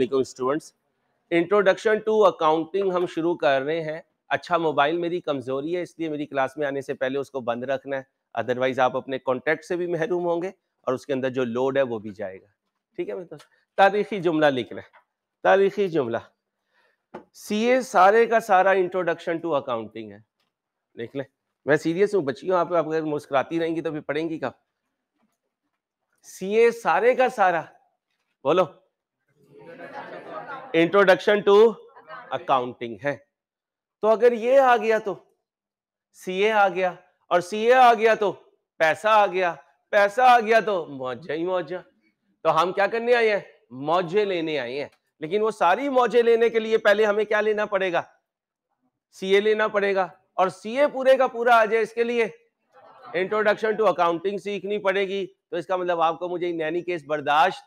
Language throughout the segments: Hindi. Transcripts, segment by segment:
अस्सलाम स्टूडेंट्स, इंट्रोडक्शन टू अकाउंटिंग हम शुरू कर रहे हैं। अच्छा, मोबाइल मेरी कमज़ोरी है, इसलिए मेरी क्लास में आने से पहले उसको बंद रखना है, अदरवाइज आप अपने कॉन्टैक्ट से भी महरूम होंगे और उसके अंदर जो लोड है वो भी जाएगा। ठीक है मेरे दोस्त, तारीखी जुमला लिखना है। तारीखी जुमला, सीए सारे का सारा इंट्रोडक्शन टू अकाउंटिंग है। लिख लें, मैं सीरियस हूँ बच्चियों, आप अगर मुस्कुराती रहेंगी तो फिर पढ़ेंगी कब? सीए सारे का सारा, बोलो, इंट्रोडक्शन टू अकाउंटिंग है। तो अगर ये आ गया तो सीए आ गया, और सीए आ गया तो पैसा आ गया, पैसा आ गया तो मौजा ही मौजा। तो हम क्या करने आए हैं? मौजे लेने आए हैं। लेकिन वो सारी मौजे लेने के लिए पहले हमें क्या लेना पड़ेगा? सीए लेना पड़ेगा, और सीए पूरे का पूरा आ जाए इसके लिए इंट्रोडक्शन टू अकाउंटिंग सीखनी पड़ेगी। तो इसका मतलब आपको मुझे इन एनी केस बर्दाश्त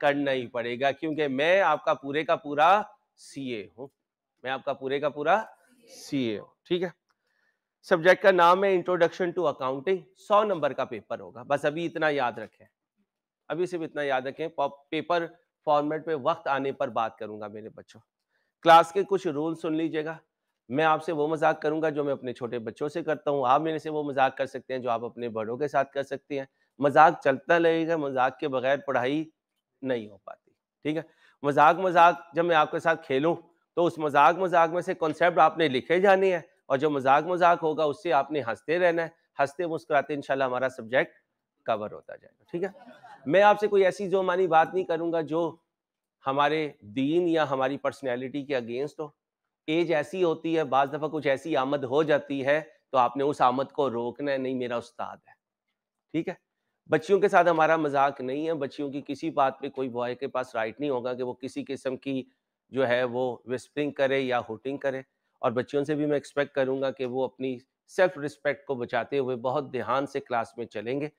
करना ही पड़ेगा, क्योंकि मैं आपका पूरे का पूरा सीए हूं। मैं आपका पूरे का पूरा सीए हूं। ठीक है, सब्जेक्ट का नाम है इंट्रोडक्शन टू अकाउंटिंग। 100 नंबर का पेपर होगा, बस अभी इतना याद रखें, अभी सिर्फ इतना याद रखें। पेपर फॉर्मेट पे वक्त आने पर बात करूंगा मेरे बच्चों। क्लास के कुछ रूल सुन लीजिएगा। मैं आपसे वो मजाक करूंगा जो मैं अपने छोटे बच्चों से करता हूँ, आप मेरे से वो मजाक कर सकते हैं जो आप अपने बड़ों के साथ कर सकते हैं। मजाक चलता रहेगा, मजाक के बगैर पढ़ाई नहीं हो पाती। ठीक है, मजाक मजाक जब मैं आपके साथ खेलूं तो उस मजाक मजाक में से कॉन्सेप्ट आपने लिखे जाने हैं, और जो मजाक मजाक होगा उससे आपने हंसते रहना है। हंसते मुस्कुराते इंशाल्लाह हमारा सब्जेक्ट कवर होता जाएगा। ठीक है, मैं आपसे कोई ऐसी जो मानी बात नहीं करूंगा जो हमारे दीन या हमारी पर्सनैलिटी के अगेंस्ट हो। एज ऐसी होती है, बाज दफा कुछ ऐसी आमद हो जाती है तो आपने उस आमद को रोकना है, नहीं मेरा उस्ताद है। ठीक है, बच्चियों के साथ हमारा मजाक नहीं है। बच्चियों की किसी बात पे कोई बॉय के पास राइट नहीं होगा कि वो किसी किस्म की जो है वो विस्परिंग करे या हुटिंग करे। और बच्चियों से भी मैं एक्सपेक्ट करूंगा कि वो अपनी सेल्फ रिस्पेक्ट को बचाते हुए बहुत ध्यान से क्लास में चलेंगे।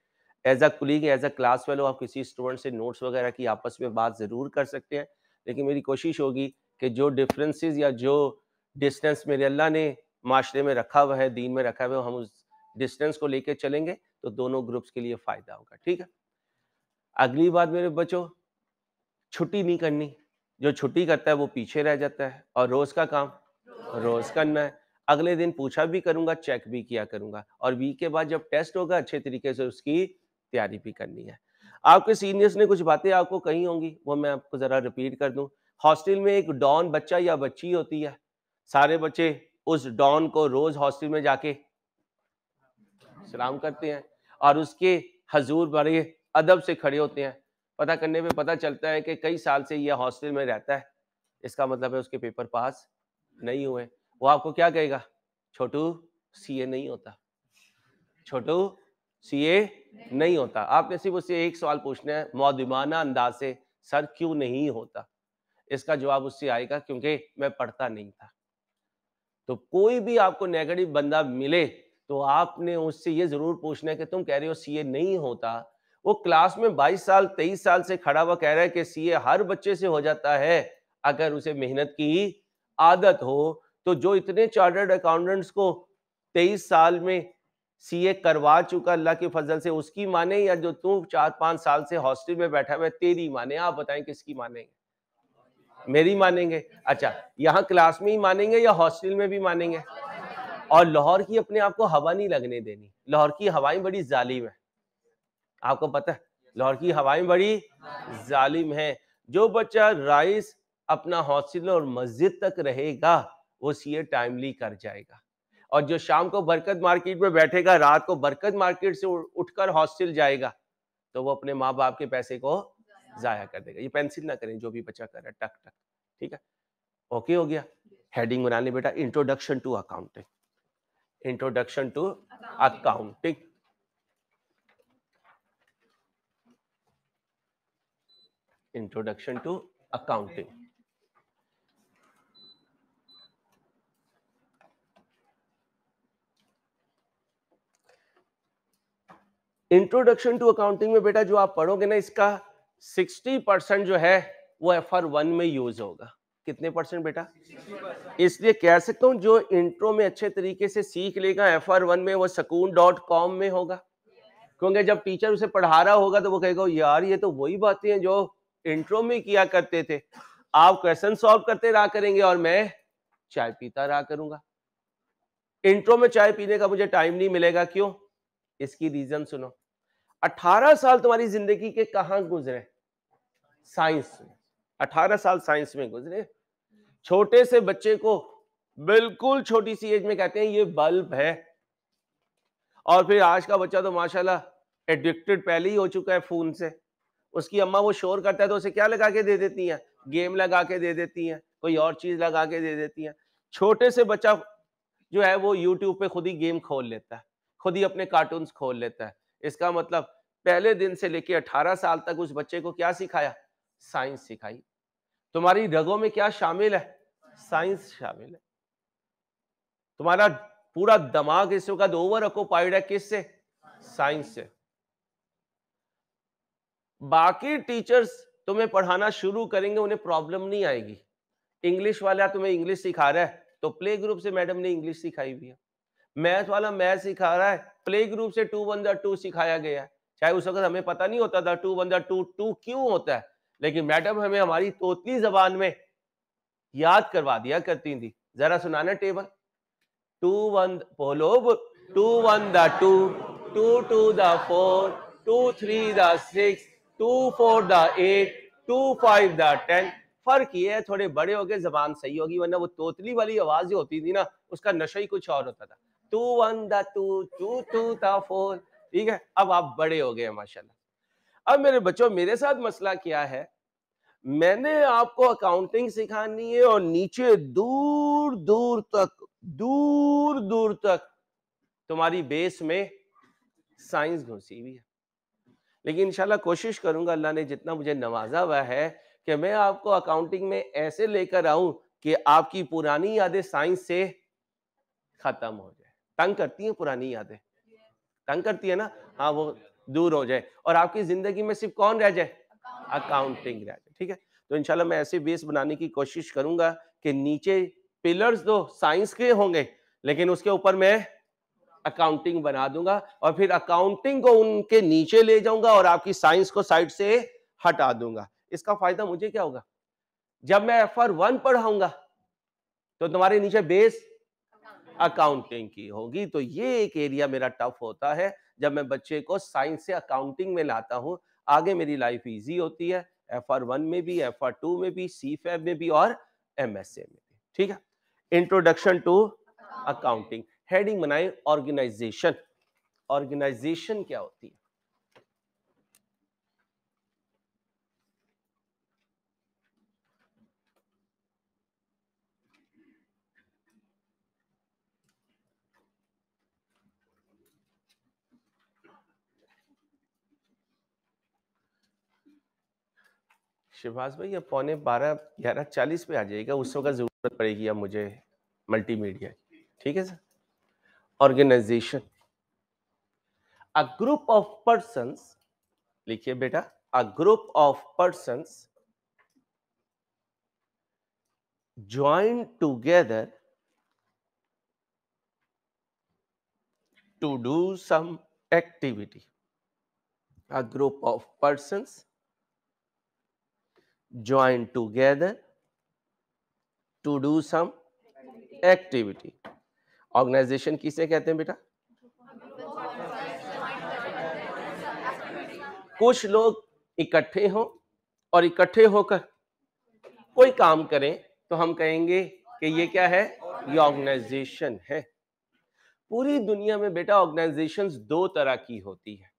As a colleague, as a class fellow, आप किसी स्टूडेंट से नोट्स वगैरह की आपस में बात ज़रूर कर सकते हैं, लेकिन मेरी कोशिश होगी कि जो डिफरेंसेस या जो डिस्टेंस मेरे अल्लाह ने माशरे में रखा हुआ है, दीन में रखा हुआ है, हम उस डिस्टेंस को लेके चलेंगे तो दोनों ग्रुप्स के लिए फ़ायदा होगा। ठीक है, अगली बात मेरे बच्चों, छुट्टी नहीं करनी। जो छुट्टी करता है वो पीछे रह जाता है, और रोज़ का काम रोज़ करना है। अगले दिन पूछा भी करूँगा, चेक भी किया करूँगा, और वीक के बाद जब टेस्ट होगा अच्छे तरीके से उसकी तैयारी भी करनी है। आपके सीनियर्स ने कुछ बातें आपको कही होंगी, वो मैं आपको ज़रा रिपीट कर दूँ। हॉस्टल में एक डॉन बच्चा या बच्ची होती है। सारे बच्चे उस डॉन को रोज़ हॉस्टल में जाके सलाम करते हैं और उसके हजूर बड़े अदब से खड़े होते हैं। पता करने पे पता चलता है कि कई साल से यह हॉस्टल में रहता है। इसका मतलब है उसके पेपर पास नहीं हुए। वो आपको क्या कहेगा? छोटू, सीए नहीं होता। छोटू, सीए नहीं होता। आपने सिर्फ उससे एक सवाल पूछना है मौदूमाना अंदाज से, सर क्यों नहीं होता? इसका जवाब उससे आएगा क्योंकि मैं पढ़ता नहीं था। तो कोई भी आपको नेगेटिव बंदा मिले तो आपने उससे ये जरूर पूछना है कि तुम कह रहे हो सीए नहीं होता। वो क्लास में 22 साल 23 साल से खड़ा हुआ कह रहा है कि सीए हर बच्चे से हो जाता है अगर उसे मेहनत की आदत हो। तो जो इतने चार्टर्ड अकाउंटेंट्स को 23 साल में सीए करवा चुका अल्लाह के फजल से, उसकी माने या जो तू 4-5 साल से हॉस्टल में बैठा हुआ है तेरी माने? आप बताएं किसकी मानेंगे? मेरी मानेंगे। अच्छा, यहाँ क्लास में ही मानेंगे या हॉस्टल में भी मानेंगे? और लाहौर की अपने आप को हवा नहीं लगने देनी। लाहौर की हवाएं बड़ी जालिम है, आपको पता है लाहौर की हवाएं बड़ी जालिम है। जो बच्चा राइस अपना हॉस्टल और मस्जिद तक रहेगा वो सीए टाइमली कर जाएगा, और जो शाम को बरकत मार्केट में बैठेगा, रात को बरकत मार्केट से उठकर हॉस्टल जाएगा, तो वो अपने माँ बाप के पैसे को जाया कर देगा। ये पेंसिल ना करें जो भी बच्चा कर रहा है, टक टक। ठीक है, ओके हो गया। हेडिंग बना ले बेटा, introduction to accounting. Introduction to accounting. Introduction to accounting. Introduction to accounting में बेटा जो आप पढ़ोगे ना, इसका 60% जो है वो FR1 में यूज होगा। कितने परसेंट बेटा? 60%। इसलिए कह सकता हूं जो इंट्रो में अच्छे तरीके से सीख लेगा FR1 में वो सकून.com में होगा, क्योंकि जब टीचर उसे पढ़ा रहा होगा तो वो कहेगा यार ये तो वही बातें हैं जो इंट्रो में किया करते थे। आप क्वेश्चन सॉल्व करते रहा करेंगे और मैं चाय पीता रहा करूंगा। इंट्रो में चाय पीने का मुझे टाइम नहीं मिलेगा, क्यों? इसकी रीजन सुनो। 18 साल तुम्हारी जिंदगी के कहां गुजरे? साइंस में। 18 साल साइंस में गुजरे। छोटे से बच्चे को बिल्कुल छोटी सी एज में कहते हैं ये बल्ब है, और फिर आज का बच्चा तो माशाल्लाह एडिक्टेड पहले ही हो चुका है फोन से। उसकी अम्मा वो शोर करता है तो उसे क्या लगा के दे देती हैं? गेम लगा के दे देती हैं, कोई और चीज लगा के दे देती हैं। छोटे से बच्चा जो है वो यूट्यूब पे खुद ही गेम खोल लेता है, खुद ही अपने कार्टून्स खोल लेता है। इसका मतलब पहले दिन से लेके 18 साल तक उस बच्चे को क्या सिखाया? साइंस सिखाई। तुम्हारी रगों में क्या शामिल है? साइंस शामिल है। तुम्हारा पूरा दिमाग इस वक्त ओवर ऑक्युपाइड है किससे? साइंस से। बाकी टीचर्स तुम्हें पढ़ाना शुरू करेंगे, उन्हें प्रॉब्लम नहीं आएगी। इंग्लिश वाला तुम्हें इंग्लिश सिखा रहा है तो प्ले ग्रुप से मैडम ने इंग्लिश सिखाई हुई है। मैथ वाला मैथ सिखा रहा है, प्ले ग्रुप से 2 1 2 सिखाया गया है। चाहे उस वक्त हमें पता नहीं होता था 2 1 2 2 क्यों होता है, लेकिन मैडम हमें हमारी तोतली जबान में याद करवा दिया करती थी। जरा सुनाना टेबल। 2 1 बोलो, 2 1 2, 2 2 4, 2 3 6, 2 4 8, 2 5 10। फर्क ये है थोड़े बड़े हो गए जबान सही होगी, वरना वो तोतली वाली आवाज जो होती थी ना उसका नशा ही कुछ और होता था। 2 1 2, 2 2 4। ठीक है, अब आप बड़े हो गए माशाल्लाह। अब मेरे बच्चों, मेरे साथ मसला क्या है, मैंने आपको अकाउंटिंग सिखानी है और नीचे दूर दूर तक तुम्हारी बेस में साइंस घुसी हुई है। लेकिन इंशाल्लाह कोशिश करूंगा, अल्लाह ने जितना मुझे नवाजा हुआ है, कि मैं आपको अकाउंटिंग में ऐसे लेकर आऊं कि आपकी पुरानी यादें साइंस से खत्म हो जाए। तंग करती हैं पुरानी यादें? तंग करती है ना? हाँ, वो दूर हो जाए और आपकी जिंदगी में सिर्फ कौन रह जाए? अकाउंटिंग रह जाए। ठीक है, तो इंशाल्लाह मैं ऐसे बेस बनाने की कोशिश करूंगा कि नीचे पिलर्स दो साइंस के होंगे, लेकिन उसके ऊपर मैं अकाउंटिंग बना दूंगा और फिर अकाउंटिंग को उनके नीचे ले जाऊंगा और आपकी साइंस को साइड से हटा दूंगा। इसका फायदा मुझे क्या होगा? जब मैं FR1 पढ़ाऊंगा तो तुम्हारे नीचे बेस अकाउंटिंग की होगी। तो ये एक एरिया मेरा टफ होता है, जब मैं बच्चे को साइंस से अकाउंटिंग में लाता हूं, आगे मेरी लाइफ इजी होती है। FR1 में भी, FR2 में भी, CFAB में भी और MSA में भी। ठीक है, इंट्रोडक्शन टू अकाउंटिंग। हेडिंग बनाए ऑर्गेनाइजेशन। ऑर्गेनाइजेशन क्या होती है? शिवाज भाई, अब 11:15 11:40 पे आ जाएगा, उस वक्त जरूरत पड़ेगी अब मुझे मल्टीमीडिया की। ठीक है sir. Organization, a group of persons, लिखिए बेटा, a group of persons join together to do some activity. A group of persons join together to do some activity. Organization किसे कहते हैं बेटा? कुछ लोग इकट्ठे हों और इकट्ठे होकर कोई काम करें तो हम कहेंगे कि ये क्या है? ये ऑर्गेनाइजेशन है। पूरी दुनिया में बेटा ऑर्गेनाइजेशंस दो तरह की होती है।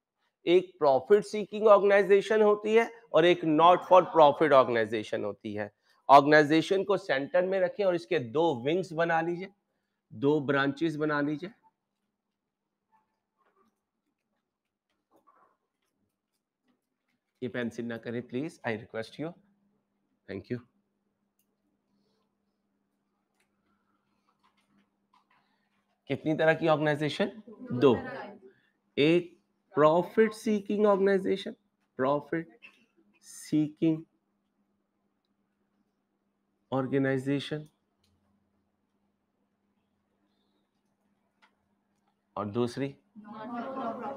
एक प्रॉफिट सीकिंग ऑर्गेनाइजेशन होती है और एक नॉट फॉर प्रॉफिट ऑर्गेनाइजेशन होती है। ऑर्गेनाइजेशन को सेंटर में रखें और इसके दो विंग्स बना लीजिए, दो ब्रांचेस बना लीजिए। ये पेंसिल ना करें please, I request you, thank you. कितनी तरह की ऑर्गेनाइजेशन? दो। एक profit seeking organization, profit seeking organization, और दूसरी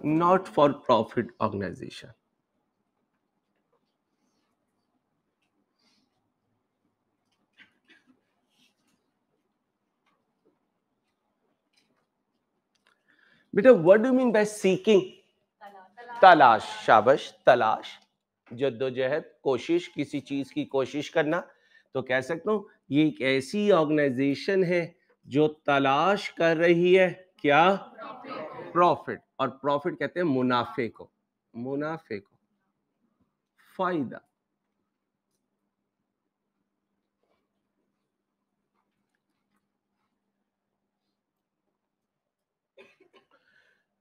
नॉट फॉर प्रॉफिट ऑर्गेनाइजेशन। बेटा what do mean by seeking? तलाश, शाबाश, तलाश, जद्दोजहद, कोशिश, किसी चीज की कोशिश करना। तो कह सकता हूं ये एक ऐसी ऑर्गेनाइजेशन है जो तलाश कर रही है क्या? प्रॉफिट। और प्रॉफिट कहते हैं मुनाफे को, मुनाफे को, फायदा।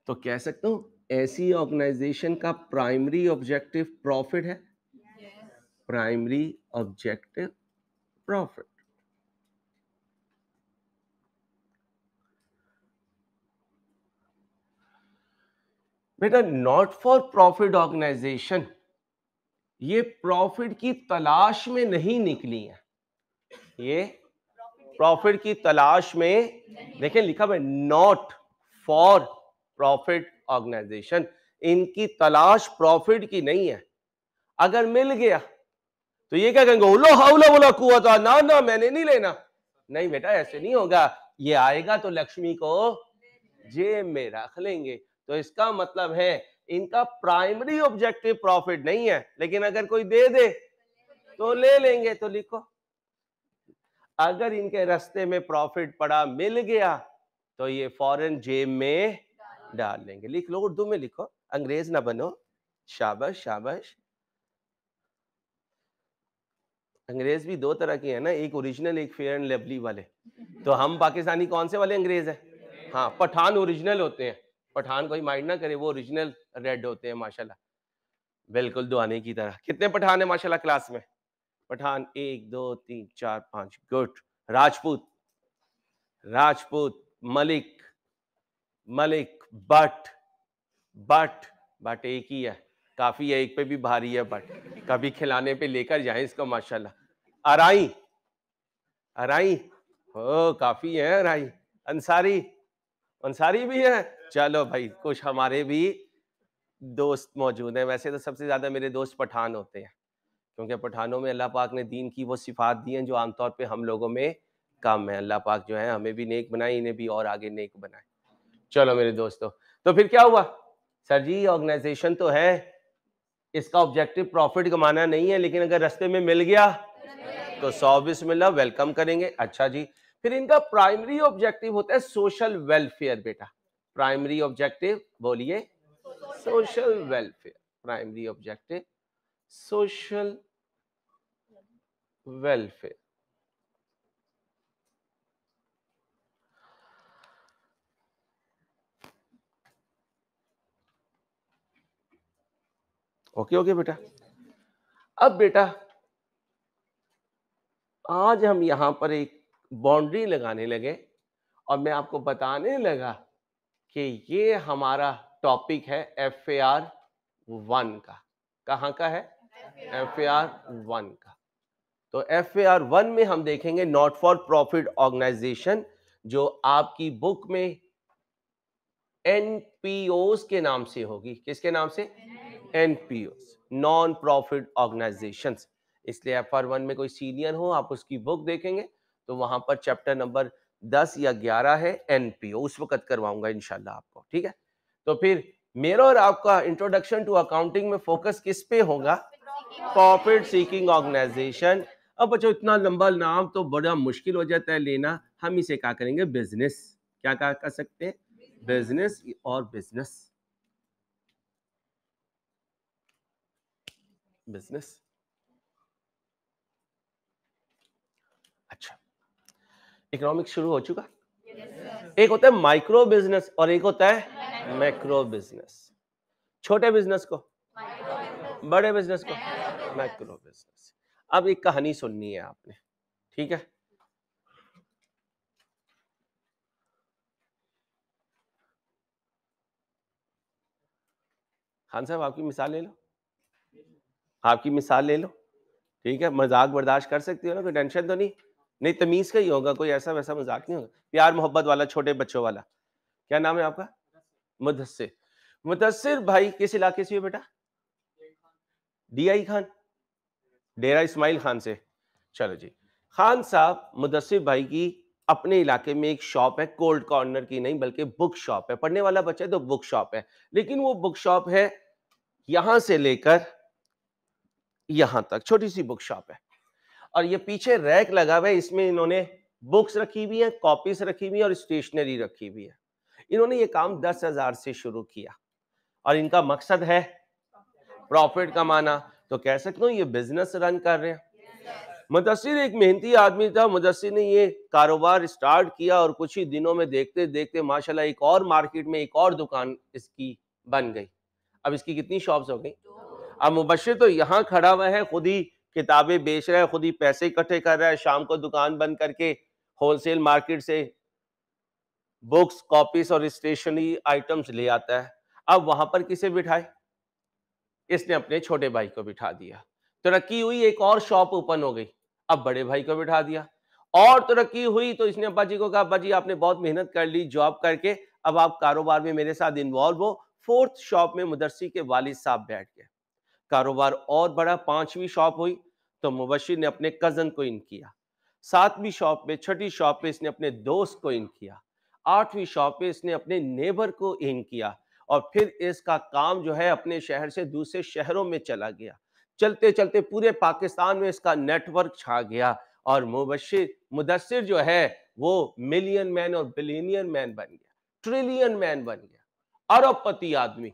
तो कह सकता हूं ऐसी ऑर्गेनाइजेशन का प्राइमरी ऑब्जेक्टिव प्रॉफिट है। Primary objective profit. बेटा नॉट फॉर प्रॉफिट ऑर्गेनाइजेशन ये प्रॉफिट की तलाश में नहीं निकली है। ये प्रॉफिट की तलाश में, देखिए लिखा है नॉट फॉर प्रॉफिट ऑर्गेनाइजेशन, इनकी तलाश प्रॉफिट की नहीं है। अगर मिल गया तो ये क्या कहेंगे, उलो हाउला बोला कुआ, ना ना मैंने नहीं लेना। नहीं बेटा ऐसे नहीं होगा, ये आएगा तो लक्ष्मी को जेब में रख लेंगे। तो इसका मतलब है इनका प्राइमरी ऑब्जेक्टिव प्रॉफिट नहीं है, लेकिन अगर कोई दे दे तो ले लेंगे। तो लिखो अगर इनके रास्ते में प्रॉफिट पड़ा मिल गया तो ये फौरन जेब में डाल लेंगे। लिख लो, उर्दू में लिखो, अंग्रेज ना बनो। शाबाश शाबाश। अंग्रेज भी दो तरह के हैं ना, एक ओरिजिनल एक फेयर एंड लवली वाले। तो हम पाकिस्तानी कौन से वाले अंग्रेज हैं? हाँ, पठान ओरिजिनल होते हैं। पठान कोई माइंड ना करे, वो ओरिजिनल रेड होते हैं माशाल्लाह, बिल्कुल दुआने की तरह। कितने पठान है माशाल्लाह क्लास में? पठान 1 2 3 4 5, गुड। राजपूत, राजपूत, मलिक, मलिक, बट, बट, बट एक ही है, काफी है, एक पे भी भारी है बट, कभी खिलाने पे लेकर जाए इसको माशाल्लाह। अराई, अराई, हो काफी है अराई। अंसारी, अंसारी भी है। चलो भाई कुछ हमारे भी दोस्त मौजूद हैं। वैसे तो सबसे ज्यादा मेरे दोस्त पठान होते हैं, क्योंकि पठानों में अल्लाह पाक ने दीन की वो सिफात दी हैं जो आमतौर पे हम लोगों में कम है। अल्लाह पाक जो है हमें भी नेक बनाए, इन्हें भी और आगे नेक बनाए। चलो मेरे दोस्तों, तो फिर क्या हुआ? सर जी ऑर्गेनाइजेशन तो है, इसका ऑब्जेक्टिव प्रॉफिट कमाना नहीं है, लेकिन अगर रास्ते में मिल गया तो 100 बिस्मिल्लाह वेलकम करेंगे। अच्छा जी, फिर इनका प्राइमरी ऑब्जेक्टिव होता है सोशल वेलफेयर। बेटा प्राइमरी ऑब्जेक्टिव बोलिए, social welfare. Primary objective social welfare. Okay okay बेटा। अब बेटा आज हम यहां पर एक बाउंड्री लगाने लगे और मैं आपको बताने लगा कि ये हमारा टॉपिक है FAR 1 का। कहां का है? FAR 1 का। तो FAR 1 में हम देखेंगे नॉट फॉर प्रॉफिट ऑर्गेनाइजेशन, जो आपकी बुक में NPOs के नाम से होगी। किसके नाम से? NPOs, non profit organisations. इसलिए FR 1 में कोई सीनियर हो, आप उसकी बुक देखेंगे तो वहां पर चैप्टर नंबर 10 या 11 है NPO, उस वक्त करवाऊंगा इंशाल्लाह आपको। ठीक है, तो फिर मेरा और आपका इंट्रोडक्शन टू अकाउंटिंग में फोकस किस पे होगा? Profit seeking organization. अब बच्चों इतना लंबा नाम तो बड़ा मुश्किल हो जाता है लेना, हम इसे क्या करेंगे? बिजनेस। क्या कर सकते हैं? बिजनेस और बिजनेस, बिजनेस। अच्छा, इकोनॉमिक्स शुरू हो चुका। एक होता है माइक्रो बिजनेस और एक होता है मैक्रो बिजनेस। छोटे बिजनेस को, बड़े बिजनेस को मैक्रो बिजनेस। अब एक कहानी सुननी है आपने, ठीक है? खान साहब आपकी मिसाल ले लो, आपकी मिसाल ले लो, ठीक है? मजाक बर्दाश्त कर सकती हो ना, कोई टेंशन तो नहीं? नहीं तमीज का ही होगा, कोई ऐसा वैसा मजाक नहीं होगा, प्यार मोहब्बत वाला, छोटे बच्चों वाला। क्या नाम है आपका? मुदस्सिर। मुदस्सिर भाई किस इलाके से हो बेटा? DI खान, डेरा इस्माइल खान से। चलो जी, खान साहब मुदस्सिर भाई की अपने इलाके में एक शॉप है, कोल्ड कॉर्नर की नहीं बल्कि बुक शॉप है। पढ़ने वाला बच्चा है तो बुक शॉप है, लेकिन वो बुक शॉप है यहां से लेकर यहां तक, छोटी सी बुक शॉप है। और ये पीछे रैक लगा हुआ है, इसमें इन्होंने बुक्स रखी हुई है, कॉपीज रखी हुई है और स्टेशनरी रखी हुई है। इन्होंने ये काम 10,000 से शुरू किया और इनका मकसद है प्रॉफिट कमाना। तो कह सकते हो ये बिजनेस रन कर रहे हैं। मुदस्सिर एक मेहनती आदमी था। मुदस्सिर ने ये कारोबार स्टार्ट किया और कुछ ही दिनों में देखते देखते माशाल्लाह एक और मार्केट में एक और दुकान इसकी बन गई। अब इसकी कितनी शॉप्स हो गई? अब मुबश्शिर तो यहाँ खड़ा हुआ है, खुद ही किताबें बेच रहा है, खुद ही पैसे इकट्ठे कर रहा है, शाम को दुकान बंद करके होलसेल मार्केट से बुक्स, कॉपीज और स्टेशनरी आइटम्स ले आता है। अब वहां पर किसे बिठाए? इसने अपने छोटे भाई को बिठा दिया। तरक्की हुई, एक और शॉप ओपन हो गई, अब बड़े भाई को बिठा दिया। और तरक्की हुई तो इसने अब्बा जी को कहा, अब्बा जी आपने बहुत मेहनत कर ली जॉब करके, अब आप कारोबार में मेरे साथ इन्वॉल्व हो। फोर्थ शॉप में मुदर्सी के वालिद साहब बैठ गए। कारोबार और बड़ा, 5वीं शॉप हुई तो मुबश्शिर ने अपने कजन को इन किया। 7वीं शॉप पे, छठी शॉप पे इसने अपने दोस्त को इन किया। 8वीं शॉप पे इसने अपने नेबर को इन किया। और फिर इसका काम जो है अपने शहर से दूसरे शहरों में चला गया। चलते चलते पूरे पाकिस्तान में इसका नेटवर्क छा गया और मुदस्सिर जो है वो मिलियन मैन और बिलियनियर मैन बन गया, ट्रिलियन मैन बन गया, अरबपति आदमी।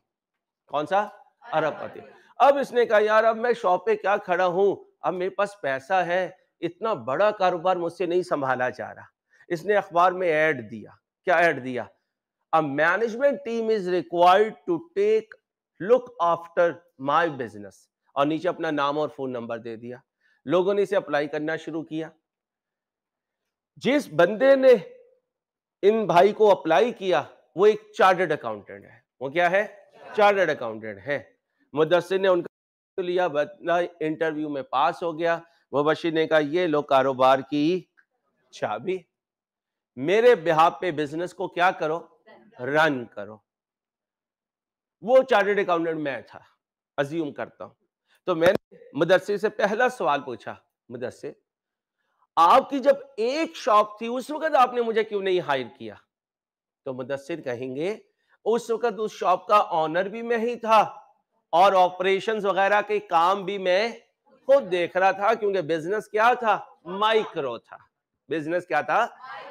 कौन सा? अरबपति। अब इसने कहा यार अब मैं शॉप पे क्या खड़ा हूं, अब मेरे पास पैसा है, इतना बड़ा कारोबार मुझसे नहीं संभाला जा रहा। इसने अखबार में ऐड दिया। क्या ऐड दिया? A management team is required to take look after my business, और नीचे अपना नाम और फोन नंबर दे दिया। लोगों ने इसे अप्लाई करना शुरू किया। जिस बंदे ने इन भाई को अप्लाई किया वो एक चार्टर्ड अकाउंटेंट है। वो क्या है? चार्टर्ड अकाउंटेंट है। मुदस्सिर ने उनका लिया, बदला इंटरव्यू में पास हो गया। मुबश्शिर ने कहा ये लो कारोबार की चाबी, मेरे बिहाफ पे बिजनेस को क्या करो? रन करो। वो चार्टर्ड अकाउंटेंट मैं था, अज्यूम करता हूं। तो मैंने मुदस्सिर से पहला सवाल पूछा, मुदस्सिर आपकी जब एक शॉप थी उस वक्त आपने मुझे क्यों नहीं हायर किया? तो मुदस्सिर कहेंगे उस वक्त उस शॉप का ऑनर भी मैं ही था और ऑपरेशंस वगैरह के काम भी मैं खुद देख रहा था, क्योंकि बिजनेस क्या था? माइक्रो था। बिजनेस क्या था?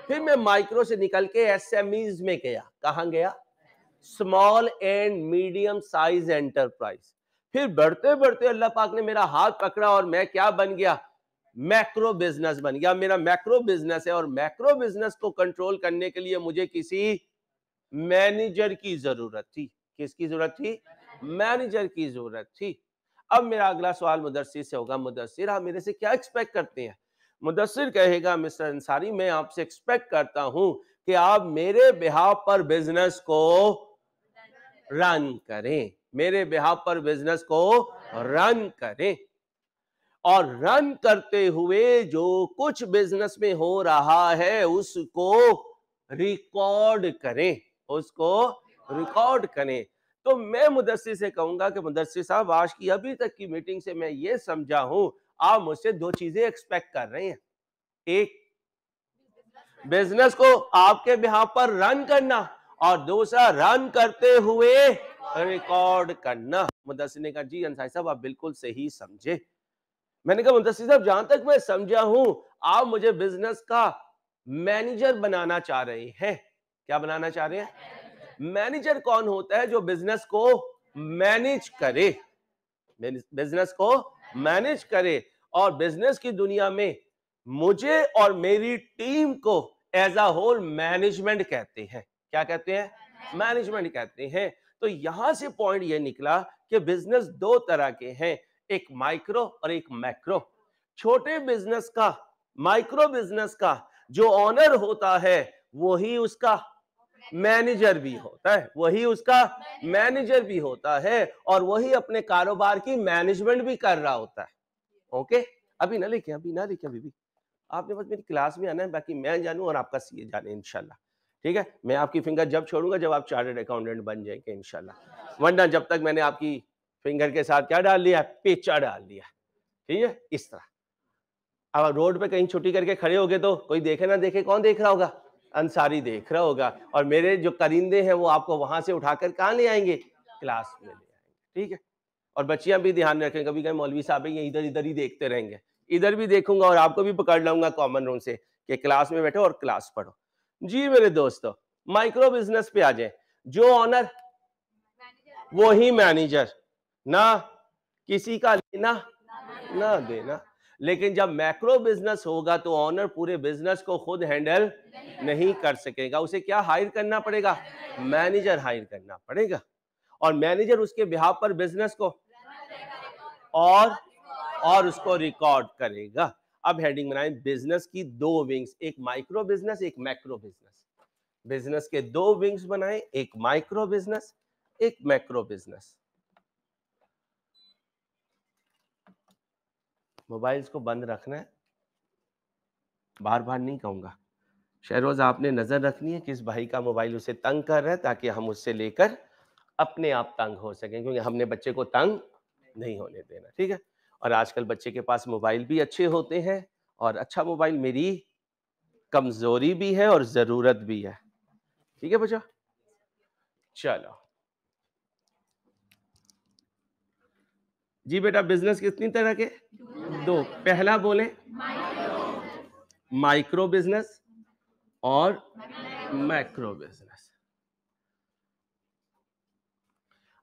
फिर मैं माइक्रो से निकल के एसएमईज में गया। कहां गया? Small and medium size enterprise. फिर बढ़ते बढ़ते अल्लाह पाक ने मेरा हाथ पकड़ा और मैं क्या बन गया? मैक्रो बिजनेस बन गया। मेरा मैक्रो बिजनेस है और मैक्रो बिजनेस को कंट्रोल करने के लिए मुझे किसी मैनेजर की जरूरत थी। किसकी जरूरत थी? मैनेजर की जरूरत थी। अब मेरा अगला सवाल मुदस्सिर से होगा, मुदस्सिर आप मेरे से क्या एक्सपेक्ट करते हैं? मुदस्सिर कहेगा मिस्टर अंसारी मैं आपसे एक्सपेक्ट करता हूं कि आप मेरे बिहाफ पर बिजनेस को रन करें, मेरे बिहाफ पर बिजनेस को रन करें, और रन करते हुए जो कुछ बिजनेस में हो रहा है उसको रिकॉर्ड करें, उसको रिकॉर्ड करें। तो मैं मुदस्सिर से कहूंगा कि मुदस्सिर साहब आज की अभी तक की मीटिंग से मैं ये समझा हूं आप मुझसे दो चीजें एक्सपेक्ट कर रहे हैं। एक, बिजनेस को आपके बिहाफ पर रन करना, और दूसरा रन करते हुए रिकॉर्ड करना। मुदस्सिर ने कहा जी अंसारी साहब आप बिल्कुल सही समझे। मैंने कहा मुदस्सिर साहब जहां तक मैं समझा हूं आप मुझे बिजनेस का मैनेजर बनाना चाह रहे हैं। क्या बनाना चाह रहे हैं? मैनेजर कौन होता है? जो बिजनेस को मैनेज करे, बिजनेस को मैनेज करे। और बिजनेस की दुनिया में मुझे और मेरी टीम को एज अ होल मैनेजमेंट कहते हैं। क्या कहते हैं? मैनेजमेंट कहते हैं। तो यहां से पॉइंट ये निकला कि बिजनेस दो तरह के हैं, एक माइक्रो और एक मैक्रो। छोटे बिजनेस का, माइक्रो बिजनेस का जो ऑनर होता है वही उसका मैनेजर भी होता है, वही उसका मैनेजर भी होता है, और वही अपने कारोबार की मैनेजमेंट भी कर रहा होता है। ओके, अभी ना लिखे, अभी ना लिखे, अभी भी आपने बस मेरी क्लास में आना है, बाकी मैं जानूं और आपका सीए जाने इंशाल्लाह। ठीक है, मैं आपकी फिंगर जब छोड़ूंगा जब आप चार्टर्ड अकाउंटेंट बन जाएंगे इंशाल्लाह, वरना जब तक मैंने आपकी फिंगर के साथ क्या डाल लिया? पेचा डाल दिया। ठीक है, इस तरह। अब रोड पे कहीं छुट्टी करके खड़े हो गए तो कोई देखे ना देखे, कौन देख रहा होगा? अंसारी देख रहा होगा, और मेरे जो करिंदे हैं वो आपको वहां से उठाकर कहाँ ले आएंगे? क्लास में ले आएंगे। ठीक है, और बच्चियां भी ध्यान रखें, कभी कभी मौलवी साहब ये इधर इधर ही देखते रहेंगे, इधर भी देखूंगा और आपको भी पकड़ लाऊंगा कॉमन रूम से कि क्लास में बैठो और क्लास पढ़ो। जी मेरे दोस्तों, माइक्रो बिजनेस पे आ जाए। जो ऑनर वो ही मैनेजर, ना किसी का लेना ना देना। लेकिन जब मैक्रो बिजनेस होगा तो ऑनर पूरे बिजनेस को खुद हैंडल नहीं कर सकेगा, उसे क्या हायर करना पड़ेगा? मैनेजर हायर करना पड़ेगा, और मैनेजर उसके बिहाफ पर बिजनेस को और उसको रिकॉर्ड करेगा। अब हेडिंग बनाएं, बिजनेस की दो विंग्स, एक माइक्रो बिजनेस, एक मैक्रो बिजनेस। बिजनेस के दो विंग्स बनाएं, एक माइक्रो बिजनेस, एक मैक्रो बिजनेस। मोबाइल्स को बंद रखना है, बार बार नहीं कहूंगा। शहरोज आपने नजर रखनी है किस भाई का मोबाइल उसे तंग कर रहा है, ताकि हम उससे लेकर अपने आप तंग हो सकें, क्योंकि हमने बच्चे को तंग नहीं होने देना। ठीक है, और आजकल बच्चे के पास मोबाइल भी अच्छे होते हैं, और अच्छा मोबाइल मेरी कमजोरी भी है और जरूरत भी है। ठीक है बच्चा, चलो जी बेटा, बिजनेस कितनी तरह के? दो। पहला बोले माइक्रो बिजनेस और मैक्रो बिजनेस।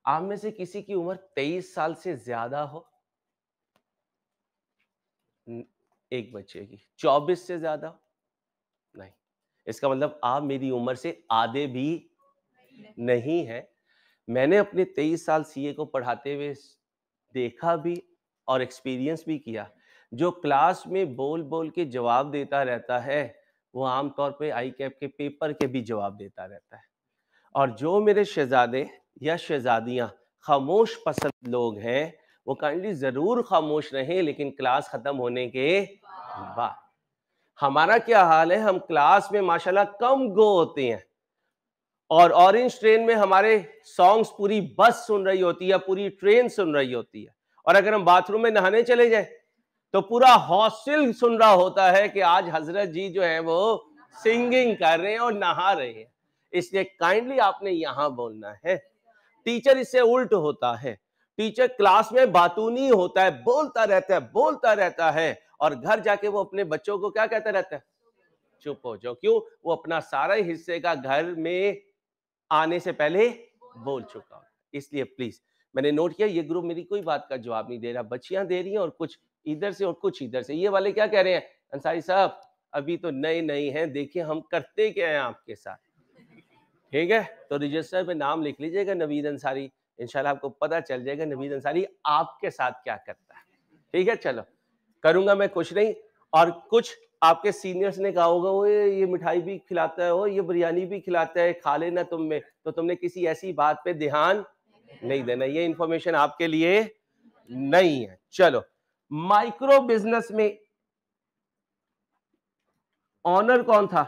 आप में से किसी की उम्र 23 साल से ज्यादा हो? एक बच्चे की 24 से ज्यादा हो? नहीं, इसका मतलब आप मेरी उम्र से आधे भी नहीं है। मैंने अपने 23 साल सीए को पढ़ाते हुए देखा भी और एक्सपीरियंस भी किया। जो क्लास में बोल बोल के जवाब देता रहता है, वो आमतौर पे आई कैप के पेपर के भी जवाब देता रहता है। और जो मेरे शहजादे या शहजादियां खामोश पसंद लोग हैं, वो काइंडली जरूर खामोश रहें, लेकिन क्लास खत्म होने के बाद। हमारा क्या हाल है, हम क्लास में माशाल्लाह कम गो होते हैं, और ऑरेंज ट्रेन में हमारे सॉन्ग्स पूरी बस सुन रही होती है, पूरी ट्रेन सुन रही होती है, और अगर हम बाथरूम में नहाने चले जाए तो पूरा हॉस्टल सुन रहा होता है कि आज हजरत जी जो है वो सिंगिंग कर रहे हैं और नहा रहे हैं। इसलिए काइंडली आपने यहां बोलना है। टीचर इससे उल्ट होता है, टीचर क्लास में बातूनी होता है, बोलता रहता है, और घर जाके वो अपने बच्चों को क्या कहता रहता है? चुप हो जाओ। क्यों? वो अपना सारा हिस्से का घर में आने से पहले बोल चुका हूं। इसलिए प्लीज, मैंने नोट किया ये ग्रुप मेरी कोई बात का जवाब नहीं दे रहा, बच्चियां दे रही हैं और कुछ इधर से और कुछ इधर से। ये वाले क्या कह रहे हैं? अंसारी साहब अभी तो नए नए हैं, देखिए हम करते क्या हैं आपके साथ। ठीक है, तो रजिस्टर पे नाम लिख लीजिएगा नवीद अंसारी, इंशाल्लाह आपको पता चल जाएगा नवीद अंसारी आपके साथ क्या करता है। ठीक है, चलो करूंगा मैं कुछ नहीं। और कुछ आपके सीनियर्स ने कहा होगा वो ये मिठाई भी खिलाता है, वो ये बिरयानी भी खिलाता है, खा लेना तुम में, तो तुमने किसी ऐसी बात पे ध्यान नहीं देना। ये इंफॉर्मेशन आपके लिए नहीं है। चलो, माइक्रो बिजनेस में ऑनर कौन था?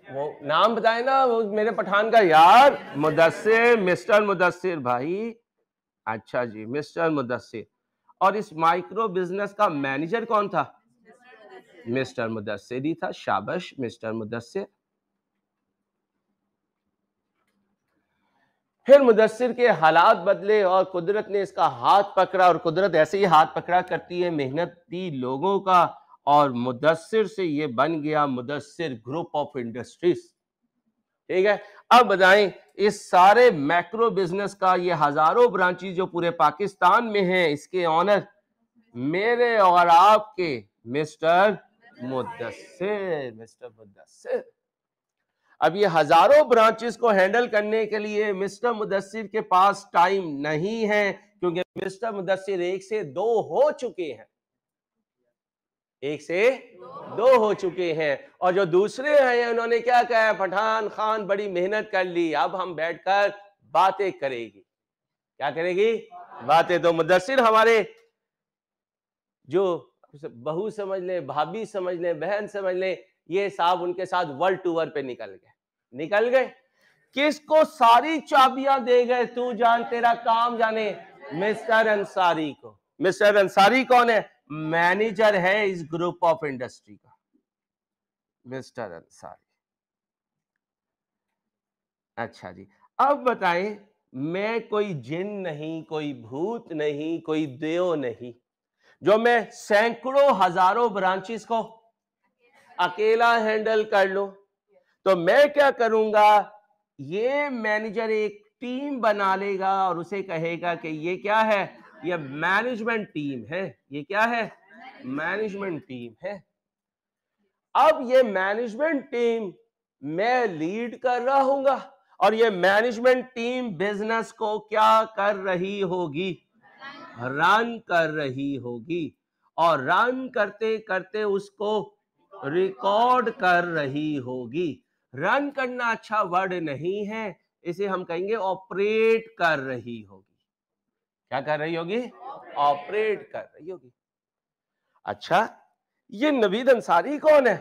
वो नाम बताए ना, वो मेरे पठान का यार, मुदस्सिर, मिस्टर मुदस्सिर भाई। अच्छा जी, मिस्टर मुदस्सिर। और इस माइक्रो बिजनेस का मैनेजर कौन था? मिस्टर मुदस्सिर ही था। शाबाश मिस्टर मुदस्सिर। फिर मुदस्सिर के हालात बदले और कुदरत ने इसका हाथ पकड़ा, और कुदरत ऐसे ही हाथ पकड़ा करती है मेहनती लोगों का, और मुदस्सिर से ये बन गया मुदस्सिर ग्रुप ऑफ इंडस्ट्रीज। ठीक है, अब बताएं इस सारे मैक्रो बिजनेस का, ये हजारों ब्रांचेस जो पूरे पाकिस्तान में हैं, इसके ऑनर मेरे और आपके मिस्टर मुदस्सिर। अब ये हजारों ब्रांचेस को हैंडल करने के लिए मिस्टर मुदस्सिर के पास टाइम नहीं है, क्योंकि मिस्टर मुदस्सिर एक से दो हो चुके हैं, और जो दूसरे हैं उन्होंने क्या कहा? पठान खान बड़ी मेहनत कर ली, अब हम बैठकर बातें करेगी। क्या करेगी? बातें। तो मुदस्सिर हमारे जो बहू समझ ले, भाभी समझ ले, बहन समझ ले, ये साहब उनके साथ वर्ल्ड टूर पे निकल गए। किसको सारी चाबियां दे गए? तू जान, तेरा काम जाने। मिस्टर अंसारी को। मिस्टर अंसारी कौन है? मैनेजर है इस ग्रुप ऑफ इंडस्ट्री का, मिस्टर अंसारी। अच्छा जी, अब बताएं, मैं कोई जिन नहीं, कोई भूत नहीं, कोई देव नहीं, जो मैं सैकड़ों हजारों ब्रांचेस को अकेला हैंडल कर लूं। तो मैं क्या करूंगा, ये मैनेजर एक टीम बना लेगा और उसे कहेगा कि ये क्या है, ये मैनेजमेंट टीम है। ये क्या है, मैनेजमेंट टीम है। अब ये मैनेजमेंट टीम मैं लीड कर रहा हूंगा और ये मैनेजमेंट टीम बिजनेस को क्या कर रही होगी, रन कर रही होगी। और रन करते करते उसको रिकॉर्ड कर रही होगी। रन करना अच्छा वर्ड नहीं है, इसे हम कहेंगे ऑपरेट कर रही होगी। क्या कर रही होगी, ऑपरेट कर रही होगी। अच्छा, ये नवीद अंसारी कौन है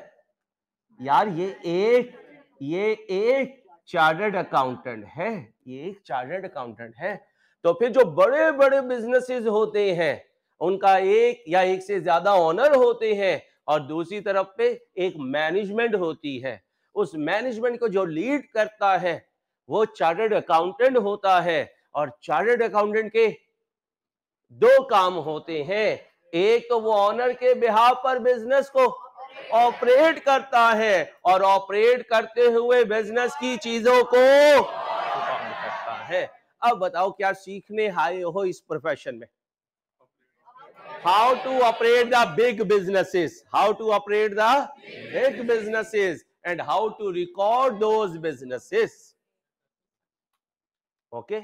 यार? ये एक चार्टर्ड अकाउंटेंट है, ये एक चार्टर्ड अकाउंटेंट है। तो फिर जो बड़े बड़े बिजनेसेस होते हैं उनका एक या एक से ज्यादा ओनर होते हैं और दूसरी तरफ पे एक मैनेजमेंट होती है। उस मैनेजमेंट को जो लीड करता है वो चार्टर्ड अकाउंटेंट होता है। और चार्टर्ड अकाउंटेंट के दो काम होते हैं, एक तो वो ऑनर के बिहाफ पर बिजनेस को ऑपरेट करता है और ऑपरेट करते हुए बिजनेस की चीजों को रिकॉर्ड करता है। अब बताओ क्या सीखने आए हो इस प्रोफेशन में? How to operate the big businesses, how to operate the big businesses and how to record those businesses. Okay,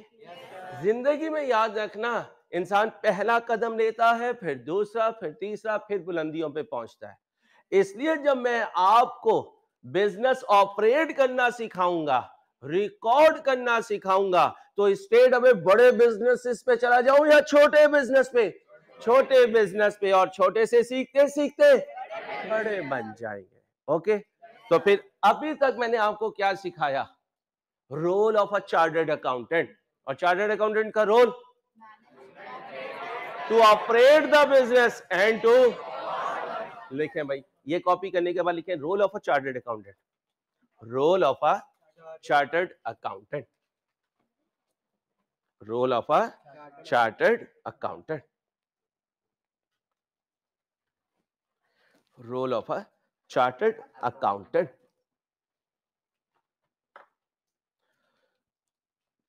जिंदगी में याद रखना, इंसान पहला कदम लेता है, फिर दूसरा, फिर तीसरा, फिर बुलंदियों पे पहुंचता है। इसलिए जब मैं आपको बिजनेस ऑपरेट करना सिखाऊंगा, रिकॉर्ड करना सिखाऊंगा, तो स्टेट हमें बड़े बिजनेस पे चला जाऊं या छोटे बिजनेस पे? छोटे बिजनेस पे। और छोटे से सीखते सीखते बड़े बन जाएंगे। ओके, तो फिर अभी तक मैंने आपको क्या सिखाया? Role of a chartered accountant. और चार्टर्ड अकाउंटेंट का role to operate the business and to, लिखें भाई, ये कॉपी करने के बाद लिखें role of a chartered accountant, role of a chartered accountant, role of a chartered accountant, role of a chartered accountant.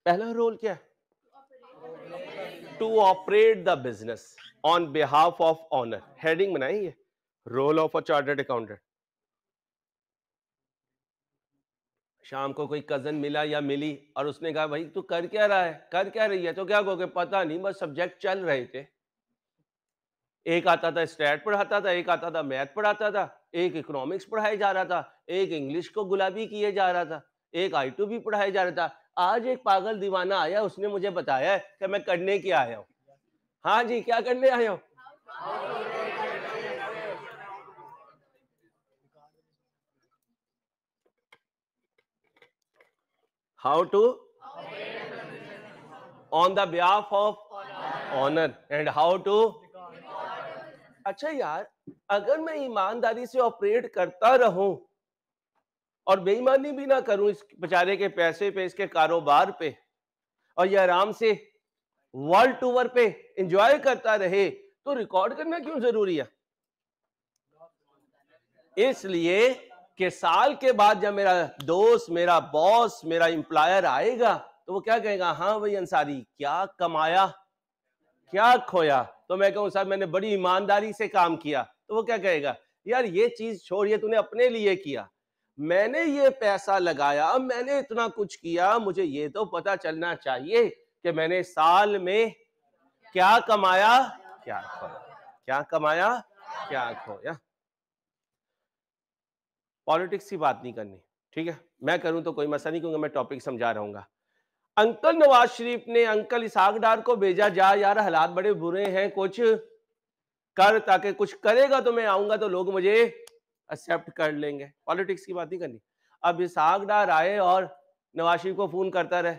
पहला रोल क्या है? To operate the business on behalf of owner. Heading बनाइए, role of a chartered accountant. शाम को कोई कजन मिला या मिली और उसने कहा भाई तू कर क्या रहा है, कर क्या रही है? तो क्या कहोगे? पता नहीं, बस सब्जेक्ट चल रहे थे। एक आता था स्टैट पढ़ाता था, एक आता था मैथ पढ़ाता था, एक इकोनॉमिक्स पढ़ाया जा रहा था, एक इंग्लिश को गुलाबी किए जा रहा था, एक I2 भी पढ़ाया जा रहा था। आज एक पागल दीवाना आया, उसने मुझे बताया कि मैं करने क्या आया हूं। हाँ जी, क्या करने आया हूं? How to on the behalf of owner and how to. अच्छा यार, अगर मैं ईमानदारी से ऑपरेट करता रहूं और बेईमानी भी ना करूं इस बेचारे के पैसे पे, इसके कारोबार पे, और ये आराम से वर्ल्ड टूर पे एंजॉय करता रहे, तो रिकॉर्ड करना क्यों जरूरी है? इसलिए कि साल के बाद जब मेरा दोस्त, मेरा बॉस, मेरा एम्प्लॉयर आएगा तो वो क्या कहेगा? हाँ भाई अंसारी, क्या कमाया, क्या खोया? तो मैं कहूं साहब मैंने बड़ी ईमानदारी से काम किया। तो वो क्या कहेगा? यार ये चीज छोड़िए, तूने अपने लिए किया, मैंने ये पैसा लगाया, मैंने इतना कुछ किया, मुझे ये तो पता चलना चाहिए कि मैंने साल में क्या कमाया, क्या खोया, क्या कमाया, क्या खोया। पॉलिटिक्स की बात नहीं करनी, ठीक है? मैं करूं तो कोई मसला नहीं, क्योंकि मैं टॉपिक समझा रहूंगा। अंकल नवाज शरीफ ने अंकल इसहाक डार को भेजा, जा यार हालात बड़े बुरे हैं, कुछ कर, ताकि कुछ करेगा तो मैं आऊंगा तो लोग मुझे एक्सेप्ट कर लेंगे। पॉलिटिक्स की बात नहीं करनी। अब इसहाक डार आए और नवाज शरीफ को फोन करता रहे,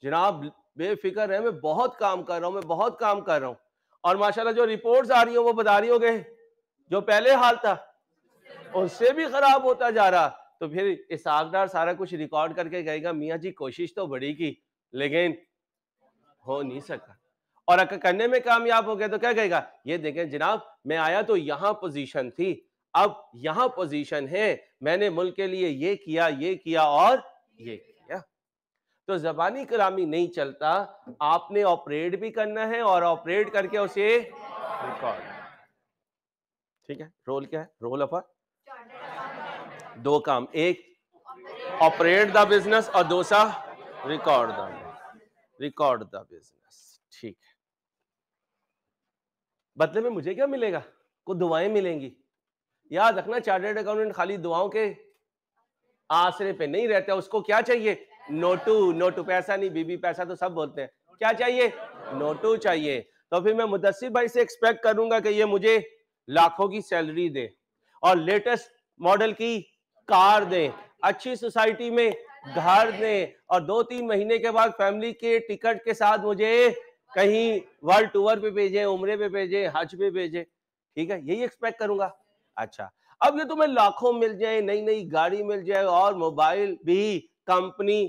जनाब बेफिक्र है, मैं बहुत काम कर रहा हूं, मैं बहुत काम कर रहा हूं। और माशाल्लाह जो रिपोर्ट्स आ रही हो वो बता रही हो गए जो पहले हाल था उससे भी खराब होता जा रहा। तो फिर इसहाकडार सारा कुछ रिकॉर्ड करके कहेगा मियाँ जी कोशिश तो बड़ी की लेकिन हो नहीं सका, और अगर करने में कामयाब हो गया तो क्या कहेगा, ये देखें जनाब मैं आया तो यहां पोजीशन थी, अब यहां पोजीशन है, मैंने मुल्क के लिए ये किया और ये किया। तो जबानी कलामी नहीं चलता, आपने ऑपरेट भी करना है और ऑपरेट करके उसे रिकॉर्ड। ठीक है, रोल क्या है, रोल ऑफ दो काम, एक ऑपरेट द बिजनेस और दूसरा रिकॉर्ड द बिजनेस। ठीक है, बदले में मुझे क्या मिलेगा, कुछ दुआएं मिलेंगी। याद रखना चार्टर्ड अकाउंटेंट खाली दुआओं के आसरे पे नहीं रहता, उसको क्या चाहिए, नोटू। नोटू पैसा नहीं, बीबी पैसा तो सब बोलते हैं, क्या चाहिए, नोटू चाहिए। तो फिर मैं मुदस्सिर भाई से एक्सपेक्ट करूंगा कि ये मुझे लाखों की सैलरी दे और लेटेस्ट मॉडल की कार दे, अच्छी सोसाइटी में घर दे, और 2-3 महीने के बाद फैमिली के टिकट के साथ मुझे कहीं वर्ल्ड टूर पे भेजे, उम्रे पे भेजे, हज पे भेजे। ठीक है, यही एक्सपेक्ट करूंगा। अच्छा, अब ये तुम्हें लाखों मिल जाए, नई नई गाड़ी मिल जाए और मोबाइल भी कंपनी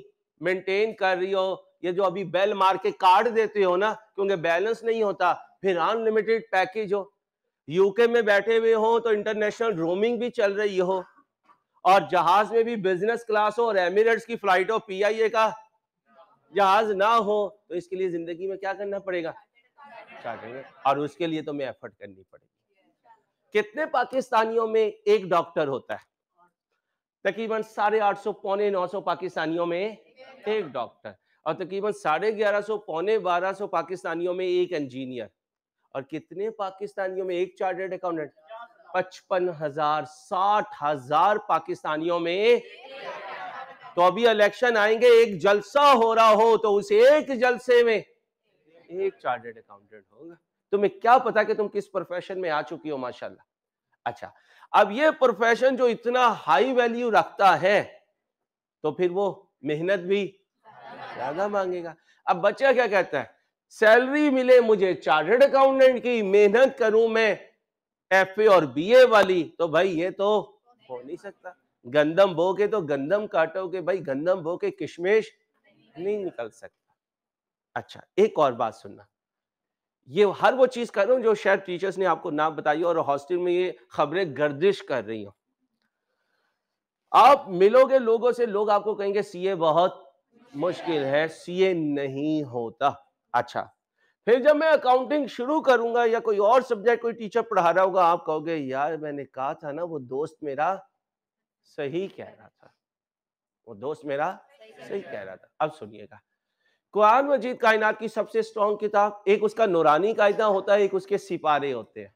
मेंटेन कर रही हो, ये जो अभी बेल मार के कार्ड देते हो ना क्योंकि बैलेंस नहीं होता, फिर अनलिमिटेड पैकेज हो, यूके में बैठे हुए हो तो इंटरनेशनल रोमिंग भी चल रही हो, और जहाज में भी बिजनेस क्लास हो और एमिरेट्स की फ्लाइट हो, पीआईए का जहाज ना हो, तो इसके लिए जिंदगी में क्या करना पड़ेगा, और उसके लिए तो मैं एफर्ट करनी पड़ेगी। कितने पाकिस्तानियों में एक डॉक्टर होता है, तकरीबन 850 पौने 900 पाकिस्तानियों में एक डॉक्टर, और तकरीबन 1150 पौने 1200 पाकिस्तानियों में एक इंजीनियर, और कितने पाकिस्तानियों में एक चार्टर्ड अकाउंटेंट, 55,000 60,000 पाकिस्तानियों में। तो अभी इलेक्शन आएंगे, एक जलसा हो रहा हो तो उस एक जलसे में एक चार्टर्ड अकाउंटेंट होगा। तुम्हें क्या पता कि तुम किस प्रोफेशन में आ चुकी हो माशाल्लाह। अच्छा, अब ये प्रोफेशन जो इतना हाई वैल्यू रखता है तो फिर वो मेहनत भी ज्यादा मांगेगा। अब बच्चा क्या कहता है, सैलरी मिले मुझे चार्टर्ड अकाउंटेंट की, मेहनत करूं मैं एफए और बीए वाली, तो भाई ये तो हो नहीं सकता। गंदम बो के तो गंदम काटोगे भाई, गंदम बो के किशमिश नहीं निकल सकता। अच्छा, एक और बात सुनना, ये हर वो चीज कर रहा हूं जो शायद टीचर्स ने आपको ना बताई और हॉस्टल में ये खबरें गर्दिश कर रही हो। आप मिलोगे लोगों से, लोग आपको कहेंगे सीए बहुत मुश्किल है, सीए नहीं होता। अच्छा, फिर जब मैं अकाउंटिंग शुरू करूंगा या कोई और सब्जेक्ट कोई टीचर पढ़ा रहा होगा, आप कहोगे यार मैंने कहा था ना, वो दोस्त मेरा सही कह रहा था, वो दोस्त मेरा सही कह रहा था। अब सुनिएगा, कुरान मजीद कायनात की सबसे स्ट्रॉन्ग किताब, एक उसका नूरानी कायदा होता है, एक उसके सिपारे होते हैं।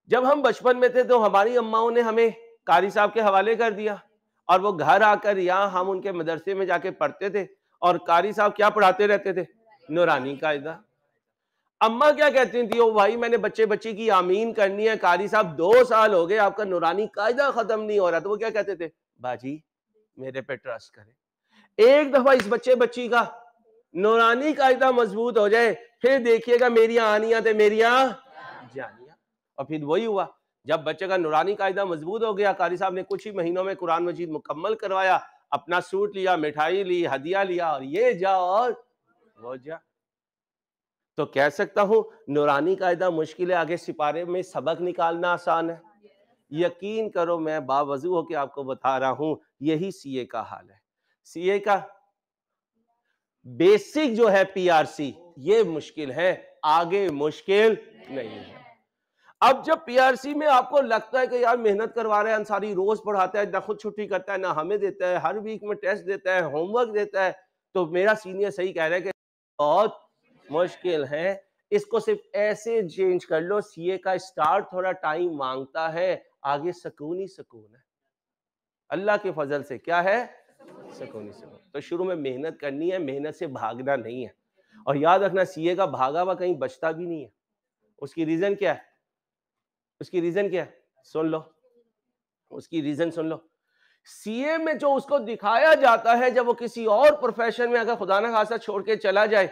जब हम बचपन में थे तो हमारी अम्माओं ने हमें कारी साहब के हवाले कर दिया, और वो घर आकर यहाँ हम उनके मदरसे में जाके पढ़ते थे, और कारी साहब क्या पढ़ाते रहते थे, नूरानी कायदा। अम्मा क्या कहती थी, ओ भाई मैंने बच्चे बच्ची की आमीन करनी है, कारी साहब 2 साल हो गए आपका नूरानी कायदा खत्म नहीं हो रहा। तो वो क्या कहते थे, बाजी मेरे पे ट्रस्ट करें, एक दफा इस बच्चे बच्ची का नूरानी कायदा मजबूत हो जाए, फिर देखिएगा मेरियां आनियां थे मेरियां जानियां। और फिर वही हुआ, जब बच्चे का नूरानी कायदा मजबूत हो गया, कारी साहब ने कुछ ही महीनों में कुरान मजीद मुकम्मल करवाया, अपना सूट लिया, मिठाई ली, हदिया लिया, और ये जा और वो जा। तो कह सकता हूं नूरानी कायदा मुश्किल है, आगे सिपारे में सबक निकालना आसान है। यकीन करो मैं बावजू होकर आपको बता रहा हूं, यही सीए का हाल है। सीए का बेसिक जो है पीआरसी, ये मुश्किल है, आगे मुश्किल नहीं है। अब जब पीआरसी में आपको लगता है कि यार मेहनत करवा रहे हैं, अंसारी रोज पढ़ाता है, ना खुद छुट्टी करता है ना हमें देता है, हर वीक में टेस्ट देता है, होमवर्क देता है, तो मेरा सीनियर सही कह रहा है कि बहुत मुश्किल है, इसको सिर्फ ऐसे चेंज कर लो। सीए का स्टार्ट थोड़ा टाइम मांगता है, आगे सुकून ही सुकून है, अल्लाह के फजल से क्या है, सुकून ही सुकून। तो शुरू में मेहनत करनी है, मेहनत से भागना नहीं है। और याद रखना सीए का भागा हुआ कहीं बचता भी नहीं है। उसकी रीजन क्या है, उसकी रीजन क्या है, सुन लो, उसकी रीजन सुन लो। सीए में जो उसको दिखाया जाता है, जब वो किसी और प्रोफेशन में अगर खुदा ना खासा छोड़ के चला जाए,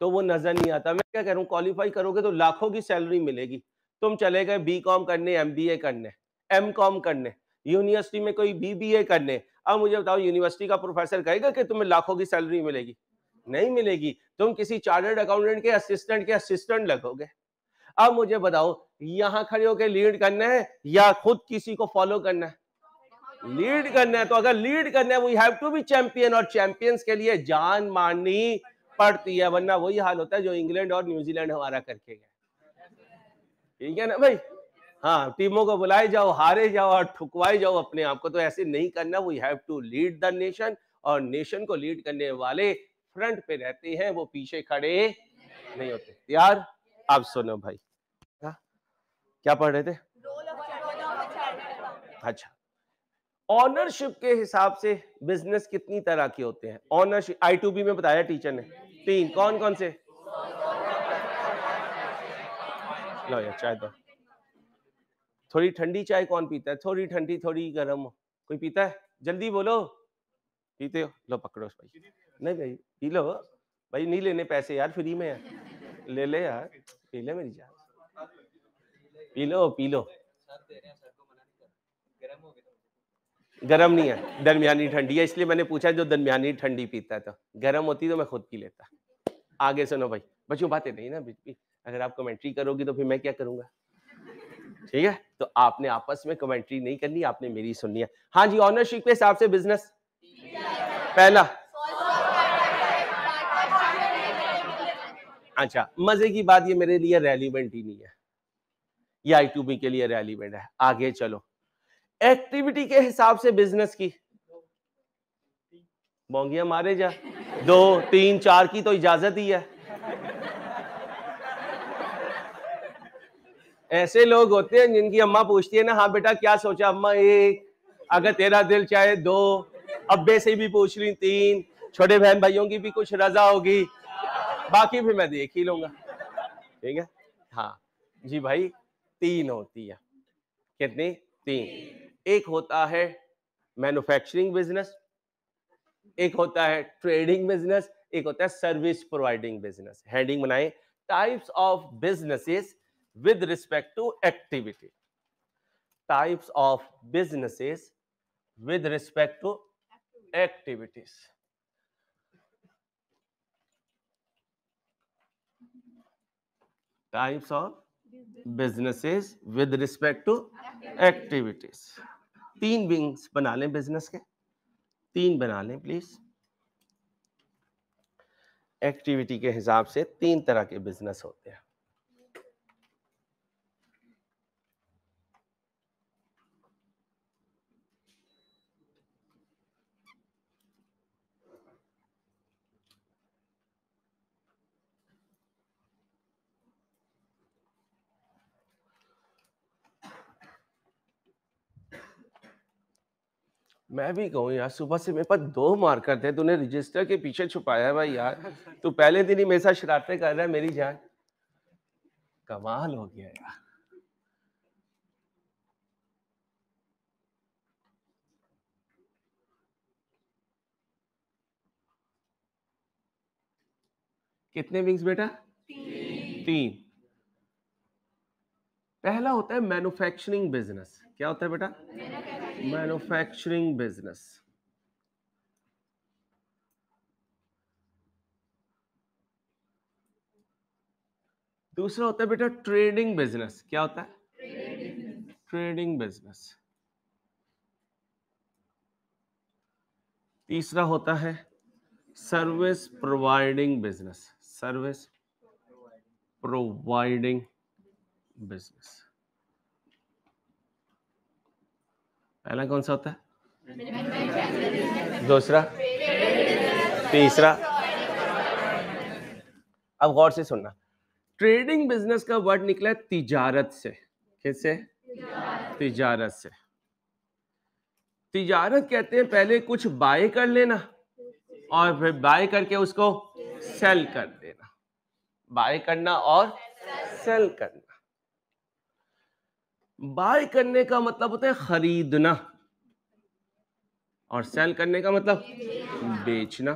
तो वो नजर नहीं आता। मैं क्या कह रहा हूँ, क्वालिफाई करोगे तो लाखों की सैलरी मिलेगी। तुम चले गए बीकॉम करने, एमबीए करने, एमकॉम करने, यूनिवर्सिटी में कोई बीबीए करने, अब मुझे बताओ यूनिवर्सिटी का प्रोफेसर कहेगा कि तुम्हें लाखों की सैलरी मिलेगी? नहीं मिलेगी। तुम किसी चार्टर्ड अकाउंटेंट के असिस्टेंट लगोगे। अब मुझे बताओ, यहां खड़े होकर लीड करना है या खुद किसी को फॉलो करना है? लीड करना है। तो अगर लीड करना है, we have to be champion, और चैंपियंस के लिए जान मारनी पड़ती है, वरना वही हाल होता है जो इंग्लैंड और न्यूजीलैंड हमारा करके गए। ठीक है ना भाई? हाँ, टीमों को बुलाए जाओ, हारे जाओ और ठुकवाए जाओ अपने आप को, तो ऐसे नहीं करना। We have to lead the nation, और नेशन को लीड करने वाले फ्रंट पे रहते हैं, वो पीछे खड़े नहीं होते। यार आप सुनो भाई, क्या पढ़ रहे थे? अच्छा, ऑनरशिप के हिसाब से बिजनेस कितनी तरह के होते हैं? ऑनरशिप I2B में बताया टीचर ने, 3। कौन कौन से? लो यार चाय दो। थोड़ी ठंडी चाय कौन पीता है? थोड़ी ठंडी थोड़ी गर्म, कोई पीता है? जल्दी बोलो, पीते हो? लो पकड़ो भाई। नहीं भाई पी लो भाई, नहीं लेने पैसे यार, फ्री में है, ले ले यार, पी ले मेरी जान, पी लो पी लो। गरम नहीं है, दरमियानी ठंडी है, इसलिए मैंने पूछा जो दरमियानी ठंडी पीता है। तो गरम होती तो मैं खुद पी लेता। आगे सुनो भाई, बच्चों बातें नहीं ना बीच बीच, अगर आप कमेंट्री करोगी तो फिर मैं क्या करूंगा? ठीक है, तो आपने आपस में कमेंट्री नहीं करनी, आपने मेरी सुननी है। हाँ जी, ऑनरशिप के हिसाब से बिजनेस पहला। अच्छा, मजे की बात, ये मेरे लिए रेलिवेंट ही नहीं है, ये I2B के लिए रेलिवेंट है। आगे चलो, एक्टिविटी के हिसाब से बिजनेस की बोंगियां मारे जा, 2, 3, 4 की तो इजाजत ही है। ऐसे लोग होते हैं जिनकी अम्मा पूछती है ना, हाँ बेटा क्या सोचा? अम्मा 1, अगर तेरा दिल चाहे 2, अब्बे से भी पूछ ली 3, छोटे बहन भाइयों की भी कुछ रजा होगी, बाकी फिर मैं देख ही लूंगा। ठीक है, हाँ जी भाई, 3 होती है। कितनी? 3। एक होता है मैन्युफैक्चरिंग बिजनेस, एक होता है ट्रेडिंग बिजनेस, एक होता है सर्विस प्रोवाइडिंग बिजनेस। हेडिंग बनाए, types of businesses with respect to activity. Types of businesses with respect to activities. Types of businesses with respect to activities. 3 wings बना लें बिजनेस के, 3 बना लें प्लीज। एक्टिविटी के हिसाब से 3 तरह के बिजनेस होते हैं। मैं भी कहूँ यार, सुबह से मेरे पास 2 मार्कर थे, तूने रजिस्टर के पीछे छुपाया है भाई यार। तू पहले दिन ही मेरे साथ शरारतें कर रहा है मेरी जान, कमाल हो गया यार। कितने विंग्स बेटा? 3। पहला होता है मैन्युफैक्चरिंग बिजनेस। क्या होता है बेटा? Manufacturing business. दूसरा होता है बेटा ट्रेडिंग बिजनेस। क्या होता है? Trading business. तीसरा होता है service providing business. Service providing business. पहला कौन सा होता है? दूसरा? तीसरा? अब गौर से सुनना, ट्रेडिंग बिजनेस का वर्ड निकला है तिजारत से। किससे? तिजारत से। तिजारत कहते हैं पहले कुछ बाय कर लेना और फिर बाय करके उसको सेल कर देना। बाय करना और सेल करना। बाय करने का मतलब होता है खरीदना, और सेल करने का मतलब बेचना।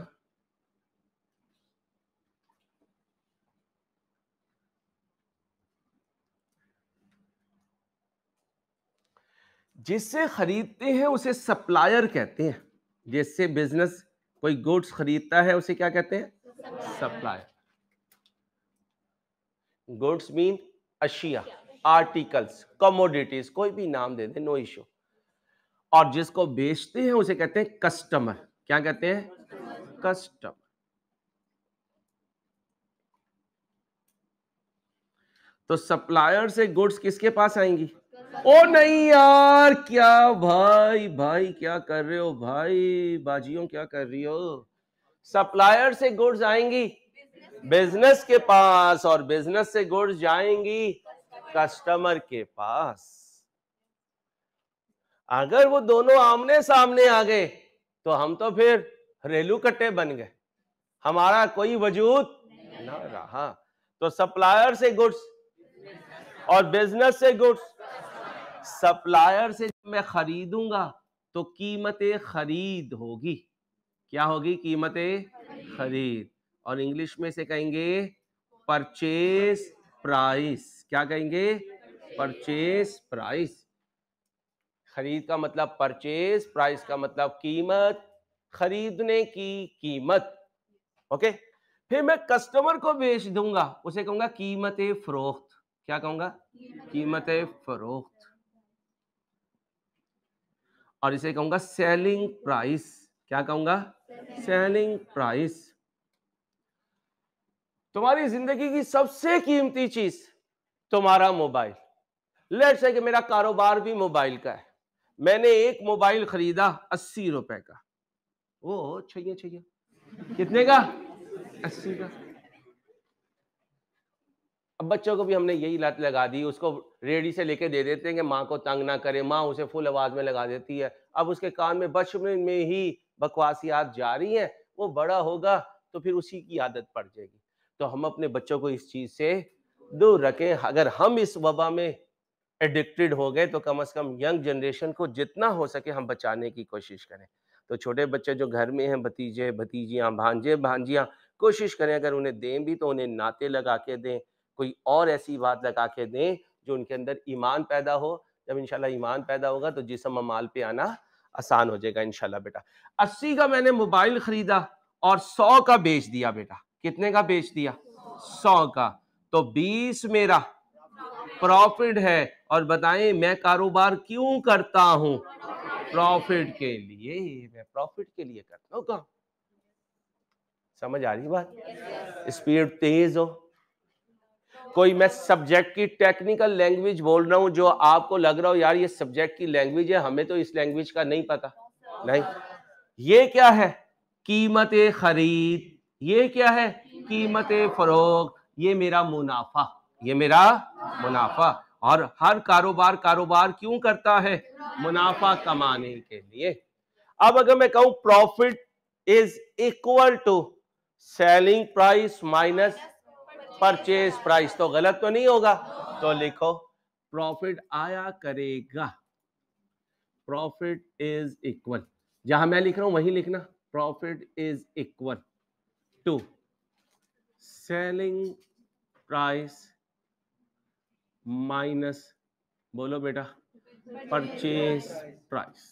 जिससे खरीदते हैं उसे सप्लायर कहते हैं। जिससे बिजनेस कोई गुड्स खरीदता है उसे क्या कहते हैं? सप्लायर। गुड्स मीन अशिया, आर्टिकल्स, कमोडिटीज, कोई भी नाम दे दे, नो इश्यू। और जिसको बेचते हैं उसे कहते हैं कस्टमर। क्या कहते हैं? कस्टमर। तो सप्लायर से गुड्स किसके पास आएंगी? ओ नहीं यार, क्या भाई भाई क्या कर रहे हो भाई, बाजियों क्या कर रही हो? सप्लायर से गुड्स आएंगी बिजनेस के पास, और बिजनेस से गुड्स जाएंगी कस्टमर के पास। अगर वो दोनों आमने सामने आ गए तो हम तो फिर रेलू कट्टे बन गए, हमारा कोई वजूद ना रहा। तो सप्लायर से गुड्स और बिजनेस से गुड्स। सप्लायर से जब मैं खरीदूंगा तो कीमत खरीद होगी। क्या होगी? कीमत खरीद। और इंग्लिश में से कहेंगे परचेज प्राइस। क्या कहेंगे? Purchase price. खरीद का मतलब परचेज, प्राइस का मतलब कीमत, खरीदने की कीमत। ओके। फिर मैं कस्टमर को बेच दूंगा, उसे कहूंगा कीमत फरोख्त। क्या कहूंगा? कीमत फरोख्त। और इसे कहूंगा सेलिंग प्राइस। क्या कहूंगा? Selling price. तुम्हारी जिंदगी की सबसे कीमती चीज तुम्हारा मोबाइल। लेट्स से कि मेरा कारोबार भी मोबाइल का है। मैंने एक मोबाइल खरीदा 80 रुपए का। वो छैया छैया कितने का? 80 का। अब बच्चों को भी हमने यही लत लगा दी, उसको रेडी से लेके दे देते हैं कि माँ को तंग ना करे, माँ उसे फुल आवाज में लगा देती है। अब उसके कान में बचपन में ही बकवासियात जा रही हैं, वो बड़ा होगा तो फिर उसी की आदत पड़ जाएगी। तो हम अपने बच्चों को इस चीज से दूर रखें। अगर हम इस वबा में एडिक्टेड हो गए तो कम से कम यंग जनरेशन को जितना हो सके हम बचाने की कोशिश करें। तो छोटे बच्चे जो घर में हैं, भतीजे भतीजियां, भांजे भांजियां, कोशिश करें अगर उन्हें दें भी तो उन्हें नाते लगा के दें, कोई और ऐसी बात लगा के दें जो उनके अंदर ईमान पैदा हो। जब इंशाल्लाह ईमान पैदा होगा तो जिस्म अमाल पे आना आसान हो जाएगा इंशाल्लाह। बेटा 80 का मैंने मोबाइल खरीदा और 100 का बेच दिया। बेटा कितने का बेच दिया? 100 का। तो 20 मेरा प्रॉफिट है। और बताएं मैं कारोबार क्यों करता हूं? प्रॉफिट के लिए। मैं प्रॉफिट के लिए करता हूं। काम समझ आ रही बात? स्पीड तेज हो। कोई मैं सब्जेक्ट की टेक्निकल लैंग्वेज बोल रहा हूं जो आपको लग रहा हो यार ये सब्जेक्ट की लैंग्वेज है, हमें तो इस लैंग्वेज का नहीं पता। नहीं, ये क्या है? कीमत खरीद। ये क्या है? कीमत फरोख्त। ये मेरा मुनाफा। ये मेरा मुनाफा। और हर कारोबार क्यों करता है? मुनाफा कमाने के लिए। अब अगर मैं कहूं profit is equal to selling price minus purchase price, तो गलत तो नहीं होगा? तो लिखो प्रॉफिट आया करेगा, प्रॉफिट इज इक्वल, जहां मैं लिख रहा हूं वहीं लिखना, profit is equal to selling price minus, बोलो बेटा, purchase price.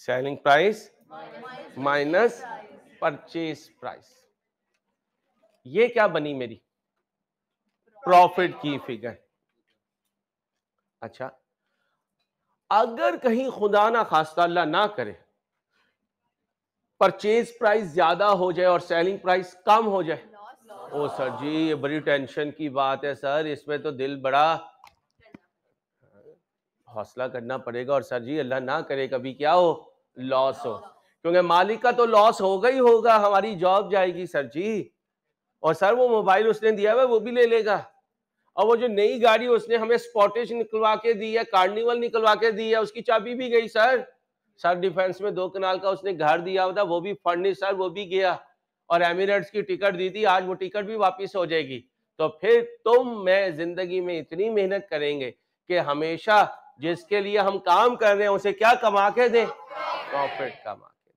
Selling price minus purchase price. ये क्या बनी मेरी? प्रॉफिट की फिगर। अच्छा, अगर कहीं खुदा ना खास्ता अल्लाह ना करे परचेज प्राइस ज्यादा हो जाए और सेलिंग प्राइस कम हो जाए, ओ सर जी ये बड़ी टेंशन की बात है सर, इसमें तो दिल बड़ा हौसला करना पड़ेगा। और सर जी अल्लाह ना करे कभी क्या हो, लॉस हो, क्योंकि मालिक का तो लॉस होगा ही होगा, हमारी जॉब जाएगी सर जी। और सर वो मोबाइल उसने दिया हुआ वो भी ले लेगा, और वो जो नई गाड़ी उसने हमें स्पॉटिश निकलवा के दी है, कार्निवल निकलवा के दी है, उसकी चाबी भी गई सर। सर डिफेंस में 2 कनाल का उसने घर दिया हुआ था, वो भी फर्निश सर, वो भी गया। और एमिरेट्स की टिकट दी थी, आज वो टिकट भी वापस हो जाएगी। तो फिर तुम मैं जिंदगी में इतनी मेहनत करेंगे कि हमेशा जिसके लिए हम काम कर रहे हैं उसे क्या कमा के दें? प्रॉफिट कमा के दें।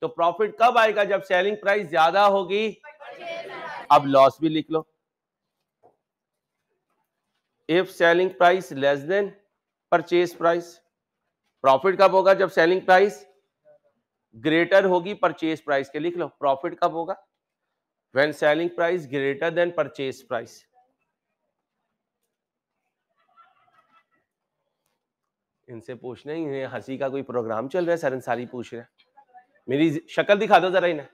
तो प्रॉफिट कब आएगा? जब सेलिंग प्राइस ज्यादा होगी। अब लॉस भी लिख लो। If selling price less than purchase price. Profit कब होगा? जब सेलिंग प्राइस ग्रेटर होगी परचेज प्राइस के। लिख लो, प्रॉफिट कब होगा? When selling price greater than purchase price. इनसे पूछना ही, हंसी का कोई प्रोग्राम चल रहा है, सर अंसारी पूछ रहे हैं। मेरी शक्ल दिखा दो जरा इन्हें।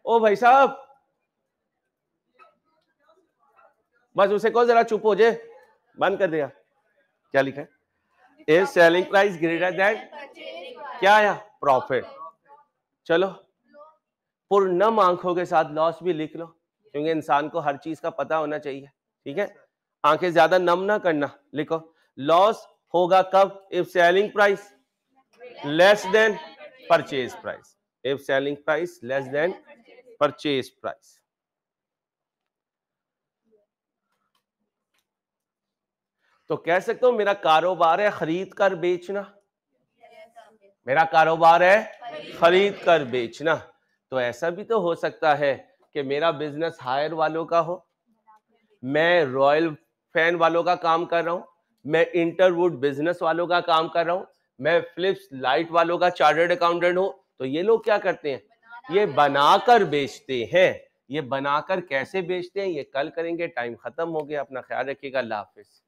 ओ भाई साहब, बस उसे कहो जरा चुप हो जाए, बंद कर दिया। क्या लिखा है? If selling price greater then, क्या आया? प्रॉफिट। चलो, पूर्णम आंखों के साथ लॉस भी लिख लो, क्योंकि इंसान को हर चीज का पता होना चाहिए। ठीक है, आंखें ज्यादा नम ना करना। लिखो, लॉस होगा कब? If selling price less than purchase price. If selling price less than purchase price. तो कह सकते हो मेरा कारोबार है खरीद कर बेचना। मेरा कारोबार है खरीद कर बेचना। तो ऐसा भी तो हो सकता है कि मेरा बिजनेस हायर वालों का हो, मैं रॉयल फैन वालों का काम कर रहा हूं, मैं इंटरवुड बिजनेस वालों का काम कर रहा हूं, मैं फिलिप्स लाइट वालों का चार्टर्ड अकाउंटेंट हूं। तो ये लोग क्या करते हैं? ये बनाकर बेचते हैं। ये बनाकर कैसे बेचते हैं ये कल करेंगे, टाइम खत्म हो गया। अपना ख्याल रखिएगा, अल्लाह हाफिज।